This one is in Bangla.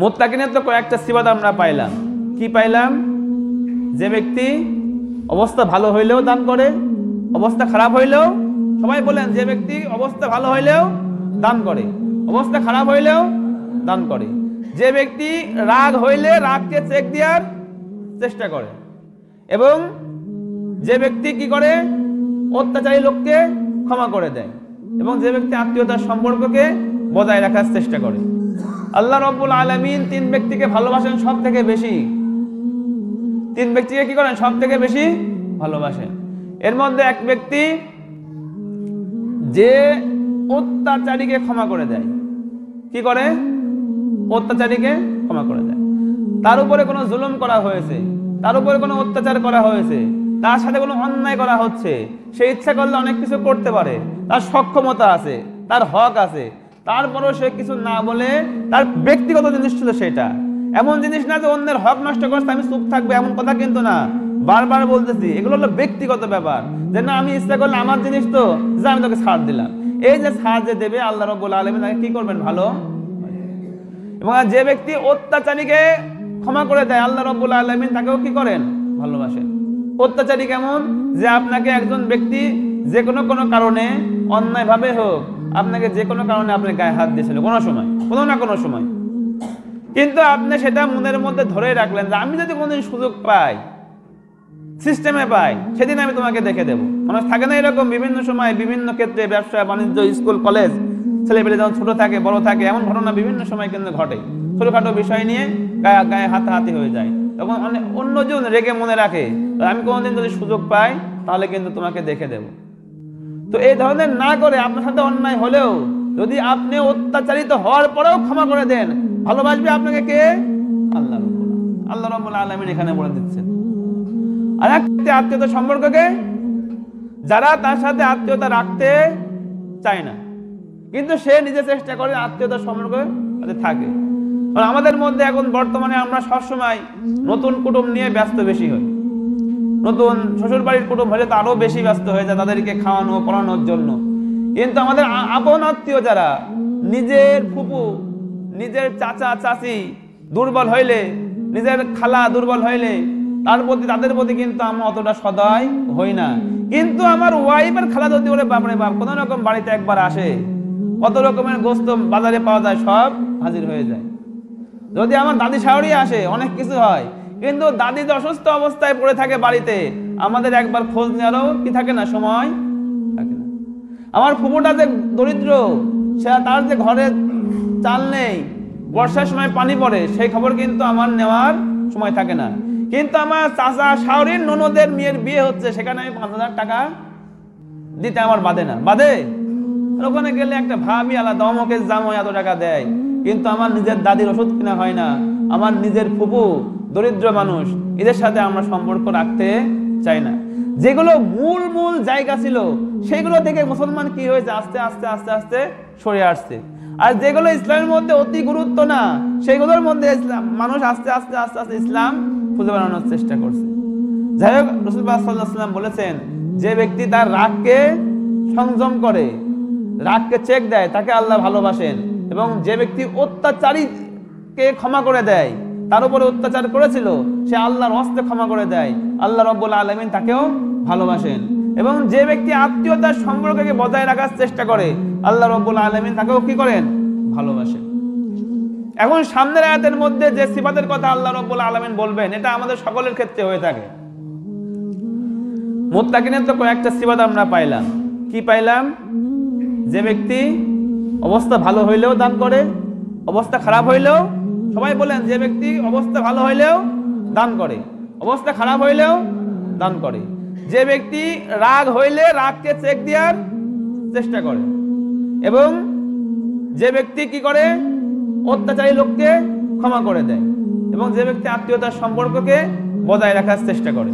মুত্তাকিনের তো কয়েকটা সিফাত আমরা পাইলাম। কি পাইলাম? যে ব্যক্তি অবস্থা ভালো হইলেও দান করে, অবস্থা খারাপ হইলেও, সবাই বলেন, যে ব্যক্তি অবস্থা ভালো হইলেও দান করে, অবস্থা খারাপ হইলেও দান করে। যে ব্যক্তি রাগ হইলে রাগকে চেক দেওয়ার চেষ্টা করে, এবং যে ব্যক্তি কি করে? অত্যাচারী লোককে ক্ষমা করে দেয়, এবং যে ব্যক্তি আত্মীয়তার সম্পর্ককে বজায় রাখার চেষ্টা করে। আল্লাহ রাব্বুল আলামিন তিন ব্যক্তিকে ভালোবাসেন সব থেকে বেশি। তিন ব্যক্তিকে কি করেন? সব থেকে বেশি ভালোবাসেন। এর মধ্যে এক ব্যক্তি যে অত্যাচারীকে ক্ষমা করে দেয়। কি করে? অত্যাচারীকে ক্ষমা করে দেয়। তার উপরে কোনো জুলুম করা হয়েছে, তার উপরে কোনো অত্যাচার করা হয়েছে, তার সাথে কোনো অন্যায় করা হচ্ছে, সে ইচ্ছা করলে অনেক কিছু করতে পারে, তার সক্ষমতা আছে, তার হক আছে, তারপরও সে কিছু না বলে তার ব্যক্তিগত জিনিস ছিল সেটা। এমন জিনিস না যে অন্যের হক নষ্ট করছে আমি চুপ থাকবে, এমন কথা কিন্তু না। বারবার বলতেছি, এগুলো হলো ব্যক্তিগত ব্যাপার, যে না আমি ইচ্ছা করলে আমার জিনিস তো যে আমি তোকে ছাড় দিলাম। এই যে ছাড় যে দেবে আল্লাহ রাব্বুল আলামিন তাকে কি করবেন? ভালো। এবং যে ব্যক্তি অত্যাচারীকে ক্ষমা করে দেয় আল্লাহ রাব্বুল আলামিন তাকেও কি করেন? ভালোবাসেন। অত্যাচারী কেমন? যে আপনাকে একজন ব্যক্তি যে কোনো কারণে অন্যায় ভাবে হোক, আপনাকে যে কোনো কারণে আপনার গায়ে হাত দিয়েছিল কোনো সময়, কোনো না কোনো সময়, কিন্তু আপনি সেটা মনের মধ্যে ধরে রাখলেন যে আমি যদি কোনোদিন সুযোগ পাই, সিস্টেমে পাই, সেদিন আমি তোমাকে দেখে দেবো। মানুষ থাকে না এরকম বিভিন্ন সময় বিভিন্ন ক্ষেত্রে, ব্যবসা বাণিজ্য, স্কুল কলেজ, ছেলেপেলে যখন ছোট থাকে বড় থাকে, এমন ঘটনা বিভিন্ন সময় কিন্তু ঘটে। ছোটখাটো বিষয় নিয়ে গায়ে হাতাহাতি হয়ে যায়, তখন অন্যজন রেগে মনে রাখে আমি কোনোদিন যদি সুযোগ পাই তাহলে কিন্তু তোমাকে দেখে দেব। তো এই ধরনের না করে আপনার সাথে অন্যায় হলেও যদি আপনি অত্যাচারিত হওয়ার পরেও ক্ষমা করে দেন, ভালোবাসবে আপনাকে কে? আল্লাহ রাব্বুল আলামিন এখানে বলে দিচ্ছেন। আর একটা আত্মীয়তা সম্পর্ককে, যারা তার সাথে আত্মীয়তা রাখতে চায় না কিন্তু সে নিজে চেষ্টা করে আত্মীয়তার সম্পর্ক থাকে। আর আমাদের মধ্যে এখন বর্তমানে আমরা সবসময় নতুন কুটুম নিয়ে ব্যস্ত বেশি হই। নতুন শ্বশুর বাড়ির কুটুম হলে তো আরো বেশি ব্যস্ত হয়ে যায় তাদেরকে খাওয়ানো পড়ানোর জন্য। কিন্তু আমাদের আপন আত্মীয় যারা, নিজের ফুপু, নিজের চাচা চাচি দুর্বল হইলে, নিজের খালা দুর্বল হইলে তাদের প্রতি কিন্তু আমরা অতটা সদয় হই না। কিন্তু আমার ওয়াইফের খালা যদি ওরে বাপরে বাপ কোন রকম বাড়িতে একবার আসে, কত রকমের গোস্ত বাজারে পাওয়া যায় সব হাজির হয়ে যায়। যদি আমার দাদি শাশুড়ি আসে, অনেক কিছু হয়, কিন্তু দাদি যে অসুস্থ অবস্থায় পড়ে থাকে বাড়িতে, আমাদের একবার খোঁজ নেওয়ারও কি থাকে না, সময় থাকে না। আমার ফুপুটা যে দরিদ্র, সে তার যে ঘরে চাল নেই, বর্ষার সময় পানি পড়ে, সেই খবর কিন্তু আমার নেওয়ার সময় থাকে না। কিন্তু আমার চাচা শাশুড়ির ননদের মেয়ের বিয়ে হচ্ছে, সেখানে আমি 5,000 টাকা দিতে আমার বাদে না, বাদে। ওখানে গেলে একটা ভাবি আলাদা, অমকে জামাই এত টাকা দেয়, কিন্তু আমার নিজের দাদির ওষুধ কিনা হয় না, আমার নিজের ফুপু দরিদ্র মানুষ, এদের সাথে আমরা সম্পর্ক রাখতে চাই না। যেগুলো মূল জায়গা ছিল সেগুলো থেকে মুসলমান কি হয়েছে, আস্তে আস্তে আস্তে আস্তে সরে আসছে। আর যেগুলো ইসলামের মধ্যে অতি গুরুত্ব না, সেগুলোর মধ্যে মানুষ আস্তে আস্তে আস্তে আস্তে ইসলাম খুঁজে বেড়ানোর চেষ্টা করছে। যাই হোক, রাসূলুল্লাহ সাল্লাল্লাহু আলাইহি ওয়াসাল্লাম বলেছেন, যে ব্যক্তি তার রাগকে সংযম করে, রাগকে চেক দেয়, তাকে আল্লাহ ভালোবাসেন। এবং যে ব্যক্তি অত্যাচারীকে ক্ষমা করে দেয়, তার উপরে অত্যাচার করেছিল, সে আল্লাহর হস্তে ক্ষমা করে দেয়, আল্লাহ রাব্বুল আলামিন তাকেও ভালোবাসেন। এবং যে ব্যক্তি আত্মীয়তার সম্পর্ককে বজায় রাখার চেষ্টা করে, আল্লাহ রাব্বুল আলামিন তাকেও কি করেন? ভালোবাসেন। এখন সামনের আয়াতের মধ্যে যে সিফাতের কথা আল্লাহ রাব্বুল আলামিন বলবেন, এটা আমাদের সকলের ক্ষেত্রে হয়ে থাকে। মুত্তাকিনের তো কয়েকটা সিফাত আমরা পাইলাম। কি পাইলাম? যে ব্যক্তি অবস্থা ভালো হইলেও দান করে, অবস্থা খারাপ হইলেও, সবাই বলেন, যে ব্যক্তি অবস্থা ভালো হইলেও দান করে, অবস্থা খারাপ হইলেও দান করে। যে ব্যক্তি রাগ হইলে রাগকে চেক দেওয়ার চেষ্টা করে, এবং যে ব্যক্তি কি করে? অত্যাচারী লোককে ক্ষমা করে দেয়, এবং যে ব্যক্তি আত্মীয়তার সম্পর্ককে বজায় রাখার চেষ্টা করে।